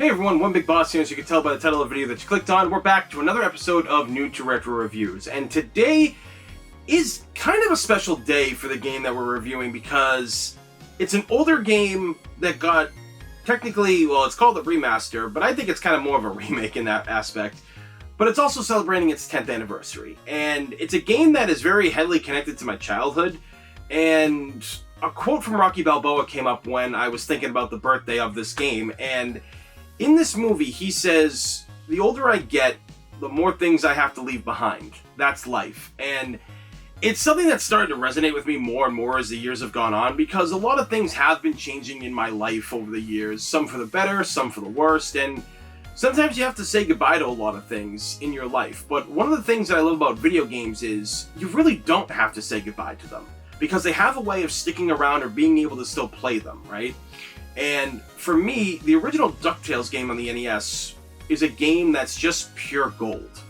Hey everyone, One Big Boss here. As you can tell by the title of the video that you clicked on, we're back to another episode of New to Retro Reviews. And today is kind of a special day for the game that we're reviewing because it's an older game that got technically, well, it's called a remaster, but I think it's kind of more of a remake in that aspect. But it's also celebrating its 10th anniversary. And it's a game that is very heavily connected to my childhood. And a quote from Rocky Balboa came up when I was thinking about the birthday of this game. And in this movie, he says, the older I get, the more things I have to leave behind. That's life. And it's something that's started to resonate with me more and more as the years have gone on, because a lot of things have been changing in my life over the years. Some for the better, some for the worst, and sometimes you have to say goodbye to a lot of things in your life. But one of the things that I love about video games is you really don't have to say goodbye to them, because they have a way of sticking around or being able to still play them, right? And for me, the original Ducktales game on the NES is a game that's just pure gold.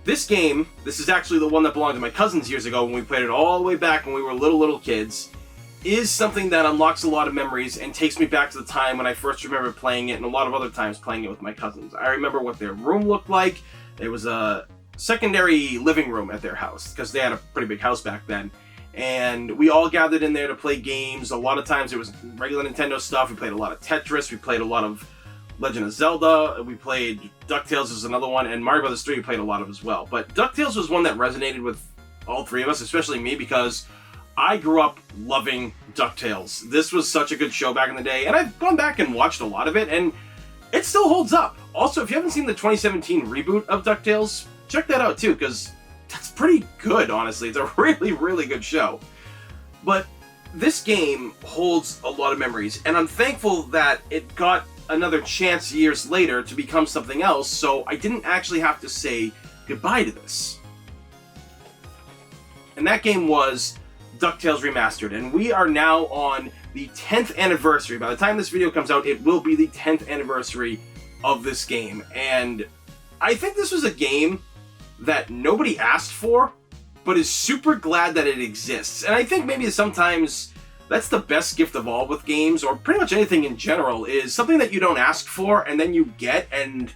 This game, this is actually the one that belonged to my cousins years ago when we played it all the way back when we were little kids, is something that unlocks a lot of memories and takes me back to the time when I first remember playing it and a lot of other times playing it with my cousins. I remember what their room looked like. There was a secondary living room at their house because they had a pretty big house back then. And we all gathered in there to play games. A lot of times it was regular Nintendo stuff. We played a lot of Tetris. We played a lot of Legend of Zelda. We played DuckTales is another one. And Mario Bros. 3 we played a lot of as well. But DuckTales was one that resonated with all three of us, especially me, because I grew up loving DuckTales. This was such a good show back in the day. And I've gone back and watched a lot of it, and it still holds up. Also, if you haven't seen the 2017 reboot of DuckTales, check that out too, because that's pretty good, honestly. It's a really, really good show. But this game holds a lot of memories, and I'm thankful that it got another chance years later to become something else, so I didn't actually have to say goodbye to this. And that game was Ducktales Remastered, and we are now on the 10th anniversary. By the time this video comes out, it will be the 10th anniversary of this game, and I think this was a game that nobody asked for, but is super glad that it exists. And I think maybe sometimes that's the best gift of all with games, or pretty much anything in general, is something that you don't ask for and then you get and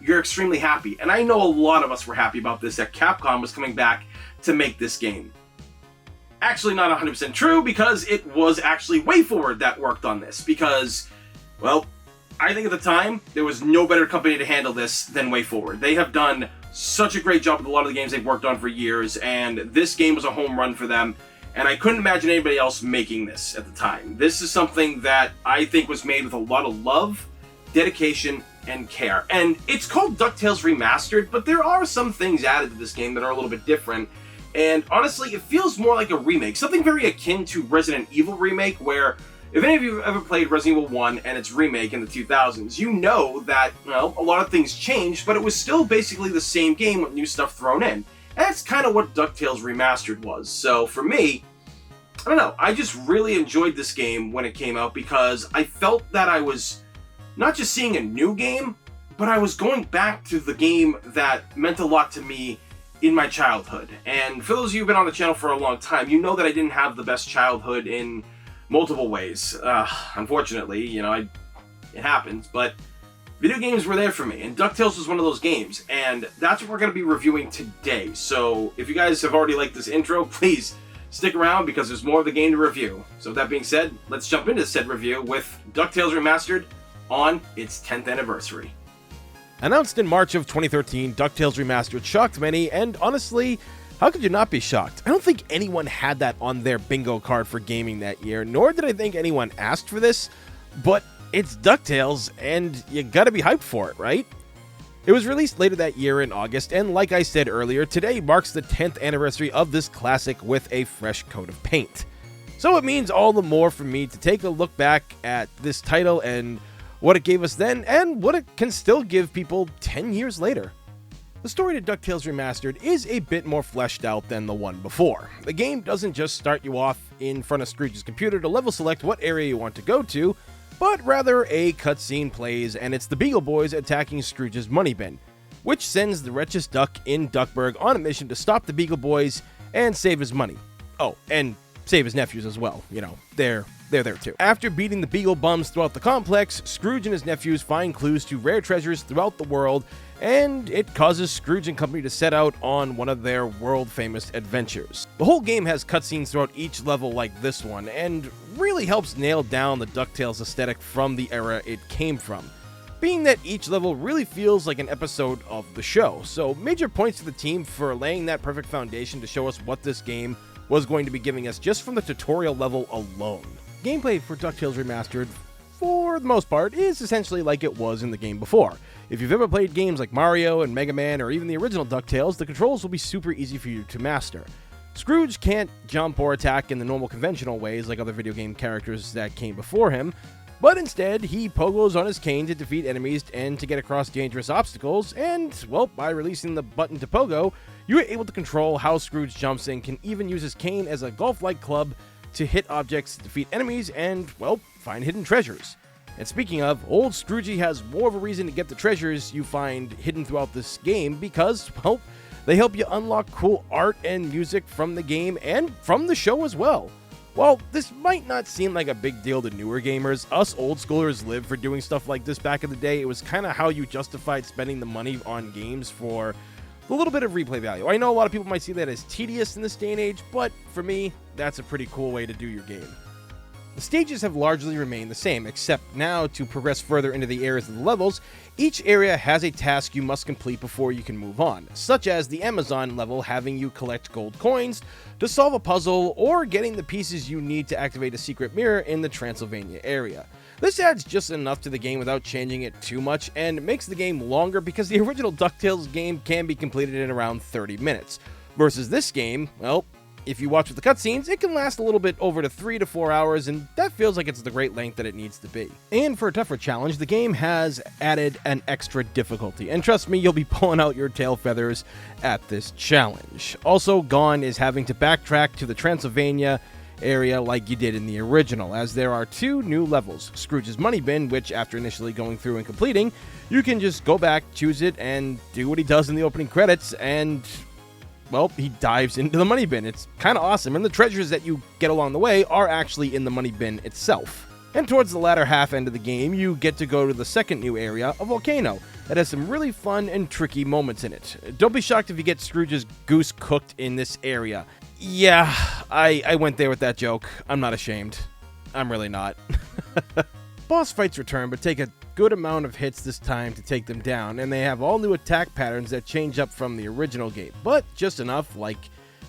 you're extremely happy. And I know a lot of us were happy about this, that Capcom was coming back to make this game. Actually not 100% true, because it was actually WayForward that worked on this, because, well, I think at the time, there was no better company to handle this than WayForward. They have done such a great job with a lot of the games they've worked on for years, and this game was a home run for them, and I couldn't imagine anybody else making this at the time. This is something that I think was made with a lot of love, dedication, and care. And it's called DuckTales Remastered, but there are some things added to this game that are a little bit different, and honestly, it feels more like a remake, something very akin to Resident Evil Remake, where if any of you have ever played Resident Evil 1 and its remake in the 2000s, you know that, well, a lot of things changed, but it was still basically the same game with new stuff thrown in. And that's kind of what DuckTales Remastered was. So for me, I don't know, I just really enjoyed this game when it came out, because I felt that I was not just seeing a new game, but I was going back to the game that meant a lot to me in my childhood. And for those of you who've been on the channel for a long time, you know that I didn't have the best childhood in multiple ways. Unfortunately, you know, it happens, but video games were there for me, and DuckTales was one of those games, and that's what we're going to be reviewing today. So if you guys have already liked this intro, please stick around, because there's more of the game to review. So with that being said, let's jump into said review with DuckTales Remastered on its 10th anniversary. Announced in March of 2013, DuckTales Remastered shocked many, and honestly, how could you not be shocked? I don't think anyone had that on their bingo card for gaming that year, nor did I think anyone asked for this, but it's DuckTales, and you gotta be hyped for it, right? It was released later that year in August, and like I said earlier, today marks the 10th anniversary of this classic with a fresh coat of paint. So it means all the more for me to take a look back at this title and what it gave us then, and what it can still give people 10 years later. The story to DuckTales Remastered is a bit more fleshed out than the one before. The game doesn't just start you off in front of Scrooge's computer to level select what area you want to go to, but rather a cutscene plays and it's the Beagle Boys attacking Scrooge's money bin, which sends the richest duck in Duckburg on a mission to stop the Beagle Boys and save his money. Oh, and save his nephews as well. You know, they're there too. After beating the Beagle Bums throughout the complex, Scrooge and his nephews find clues to rare treasures throughout the world, and it causes Scrooge and company to set out on one of their world-famous adventures. The whole game has cutscenes throughout each level like this one, and really helps nail down the DuckTales aesthetic from the era it came from, being that each level really feels like an episode of the show. So major points to the team for laying that perfect foundation to show us what this game was going to be giving us just from the tutorial level alone. Gameplay for DuckTales Remastered, for the most part, is essentially like it was in the game before. If you've ever played games like Mario and Mega Man or even the original DuckTales, the controls will be super easy for you to master. Scrooge can't jump or attack in the normal conventional ways like other video game characters that came before him, but instead he pogos on his cane to defeat enemies and to get across dangerous obstacles, and, well, by releasing the button to pogo, you are able to control how Scrooge jumps and can even use his cane as a golf-like club to hit objects, defeat enemies, and, well, find hidden treasures. And speaking of, old Scroogey has more of a reason to get the treasures you find hidden throughout this game because, well, they help you unlock cool art and music from the game and from the show as well. While this might not seem like a big deal to newer gamers, us old schoolers lived for doing stuff like this back in the day. It was kind of how you justified spending the money on games for a little bit of replay value. I know a lot of people might see that as tedious in this day and age, but for me, that's a pretty cool way to do your game. The stages have largely remained the same, except now to progress further into the areas of the levels, each area has a task you must complete before you can move on, such as the Amazon level having you collect gold coins to solve a puzzle or getting the pieces you need to activate a secret mirror in the Transylvania area. This adds just enough to the game without changing it too much and makes the game longer because the original DuckTales game can be completed in around 30 minutes, versus this game, well, if you watch with the cutscenes, it can last a little bit over to 3 to 4 hours, and that feels like it's the great length that it needs to be. And for a tougher challenge, the game has added an extra difficulty, and trust me, you'll be pulling out your tail feathers at this challenge. Also gone is having to backtrack to the Transylvania area like you did in the original, as there are 2 new levels. Scrooge's Money Bin, which after initially going through and completing, you can just go back, choose it, and do what he does in the opening credits, and well, he dives into the money bin. It's kind of awesome, and the treasures that you get along the way are actually in the money bin itself. And towards the latter half end of the game, you get to go to the second new area, a volcano, that has some really fun and tricky moments in it. Don't be shocked if you get Scrooge's goose cooked in this area. Yeah, I went there with that joke. I'm not ashamed. I'm really not. Boss fights return, but take a good amount of hits this time to take them down, and they have all new attack patterns that change up from the original game, but just enough, like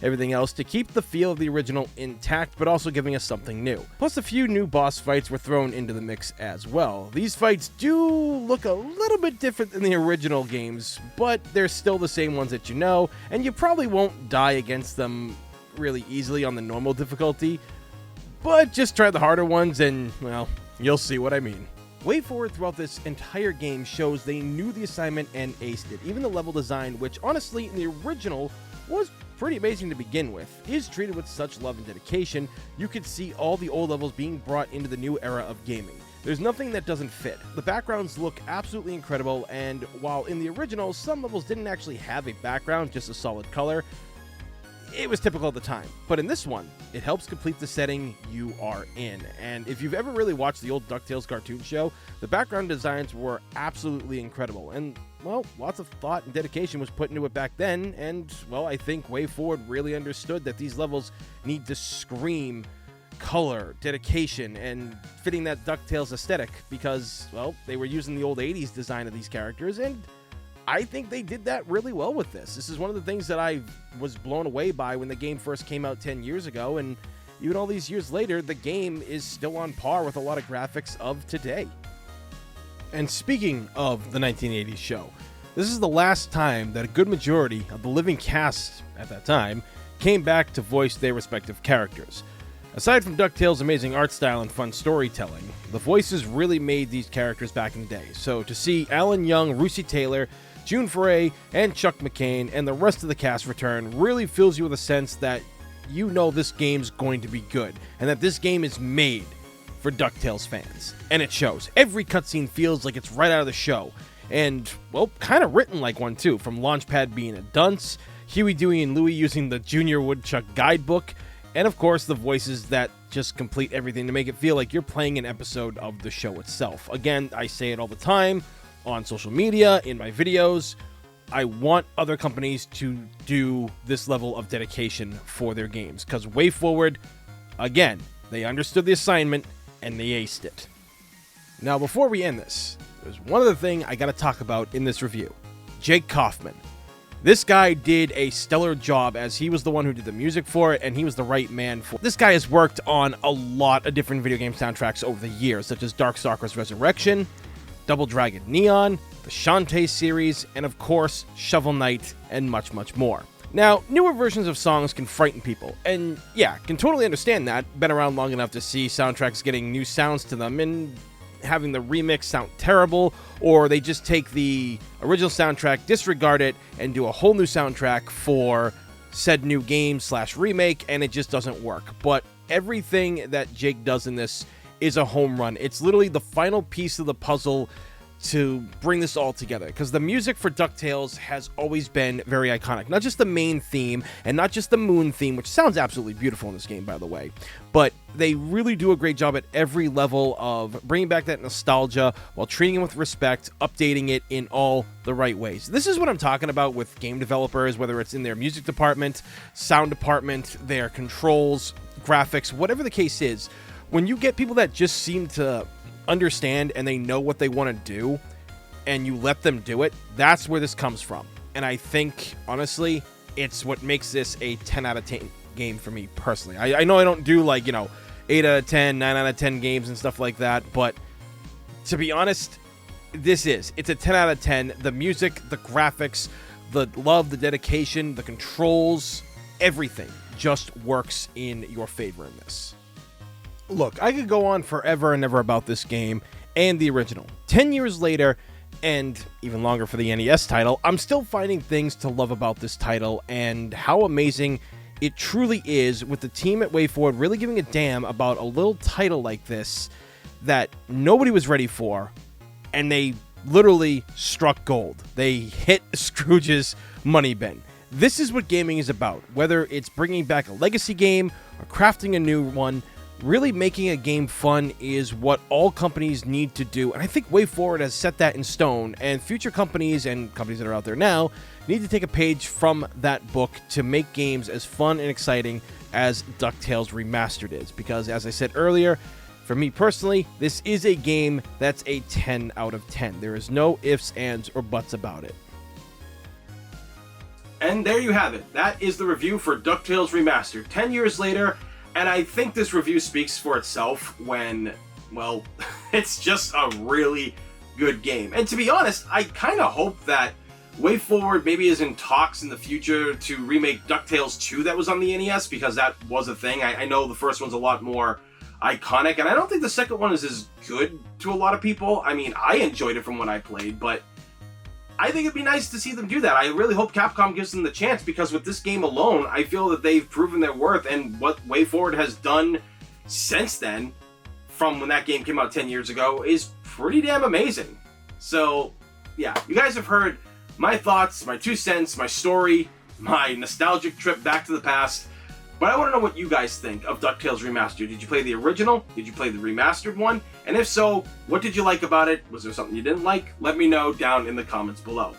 everything else, to keep the feel of the original intact, but also giving us something new. Plus, a few new boss fights were thrown into the mix as well. These fights do look a little bit different than the original games, but they're still the same ones that you know, and you probably won't die against them really easily on the normal difficulty, but just try the harder ones and, well, you'll see what I mean. Way forward throughout this entire game shows they knew the assignment and aced it. Even the level design, which honestly in the original was pretty amazing to begin with, is treated with such love and dedication. You could see all the old levels being brought into the new era of gaming. There's nothing that doesn't fit. The backgrounds look absolutely incredible, and while in the original some levels didn't actually have a background, just a solid color, it was typical at the time. But in this one, it helps complete the setting you are in. And if you've ever really watched the old DuckTales cartoon show, the background designs were absolutely incredible. And, well, lots of thought and dedication was put into it back then. And, well, I think Way Forward really understood that these levels need to scream color, dedication, and fitting that DuckTales aesthetic because, well, they were using the old 80s design of these characters, and I think they did that really well with this. This is one of the things that I was blown away by when the game first came out 10 years ago, and even all these years later, the game is still on par with a lot of graphics of today. And speaking of the 1980s show, this is the last time that a good majority of the living cast at that time came back to voice their respective characters. Aside from DuckTales' amazing art style and fun storytelling, the voices really made these characters back in the day. So to see Alan Young, Russi Taylor, June Foray, and Chuck McCain, and the rest of the cast return really fills you with a sense that you know this game's going to be good, and that this game is made for DuckTales fans. And it shows. Every cutscene feels like it's right out of the show, and, well, kind of written like one too, from Launchpad being a dunce, Huey, Dewey, and Louie using the Junior Woodchuck guidebook, And of course, the voices that just complete everything to make it feel like you're playing an episode of the show itself. Again, I say it all the time on social media, in my videos. I want other companies to do this level of dedication for their games, because WayForward, again, they understood the assignment and they aced it. Now, before we end this, there's one other thing I gotta talk about in this review. Jake Kaufman. This guy did a stellar job, as he was the one who did the music for it, and he was the right man for it. This guy has worked on a lot of different video game soundtracks over the years, such as Darkstalkers Resurrection, Double Dragon Neon, the Shantae series, and of course, Shovel Knight, and much, much more. Now, newer versions of songs can frighten people, and yeah, can totally understand that. Been around long enough to see soundtracks getting new sounds to them, and having the remix sound terrible, or they just take the original soundtrack, disregard it, and do a whole new soundtrack for said new game / remake, and it just doesn't work. But everything that Jake does in this is a home run. It's literally the final piece of the puzzle to bring this all together, because the music for DuckTales has always been very iconic. Not just the main theme, and not just the moon theme, which sounds absolutely beautiful in this game, by the way, but they really do a great job at every level of bringing back that nostalgia while treating it with respect, updating it in all the right ways. This is what I'm talking about with game developers, whether it's in their music department, sound department, their controls, graphics, whatever the case is. When you get people that just seem to understand and they know what they want to do, and you let them do it, that's where this comes from. And I think, honestly, it's what makes this a 10 out of 10 game for me personally. I know I don't do, like, 8 out of 10, 9 out of 10 games and stuff like that, but to be honest, it's a 10 out of 10. The music, the graphics, the love, the dedication, the controls, everything just works in your favor in this. Look, I could go on forever and ever about this game and the original. 10 years later, and even longer for the NES title, I'm still finding things to love about this title and how amazing it truly is, with the team at WayForward really giving a damn about a little title like this that nobody was ready for, and they literally struck gold. They hit Scrooge's money bin. This is what gaming is about, whether it's bringing back a legacy game or crafting a new one. Really making a game fun is what all companies need to do, and I think WayForward has set that in stone, and future companies and companies that are out there now need to take a page from that book to make games as fun and exciting as Ducktales Remastered is, because as I said earlier, for me personally, this is a game that's a 10 out of 10. There is no ifs, ands, or buts about it. And there you have it. That is the review for Ducktales Remastered 10 years later. And I think this review speaks for itself when, well, it's just a really good game. And to be honest, I kind of hope that WayForward maybe is in talks in the future to remake DuckTales 2 that was on the NES, because that was a thing. I know the first one's a lot more iconic, and I don't think the second one is as good to a lot of people. I mean, I enjoyed it from when I played, but I think it'd be nice to see them do that. I really hope Capcom gives them the chance, because with this game alone, I feel that they've proven their worth, and what WayForward has done since then, from when that game came out 10 years ago, is pretty damn amazing. So, yeah, you guys have heard my thoughts, my 2 cents, my story, my nostalgic trip back to the past. But I want to know what you guys think of DuckTales Remastered. Did you play the original? Did you play the remastered one? And if so, what did you like about it? Was there something you didn't like? Let me know down in the comments below.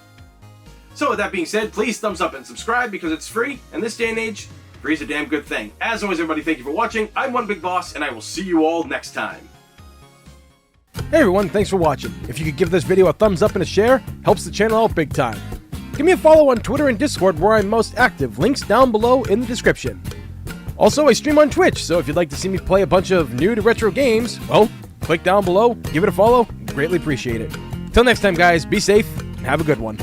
So with that being said, please thumbs up and subscribe, because it's free, and this day and age, free is a damn good thing. As always, everybody, thank you for watching. I'm One Big Boss, and I will see you all next time. Hey everyone, thanks for watching. If you could give this video a thumbs up and a share, helps the channel out big time. Give me a follow on Twitter and Discord, where I'm most active. Links down below in the description. Also, I stream on Twitch, so if you'd like to see me play a bunch of new to retro games, well, click down below, give it a follow, greatly appreciate it. Till next time, guys, be safe, and have a good one.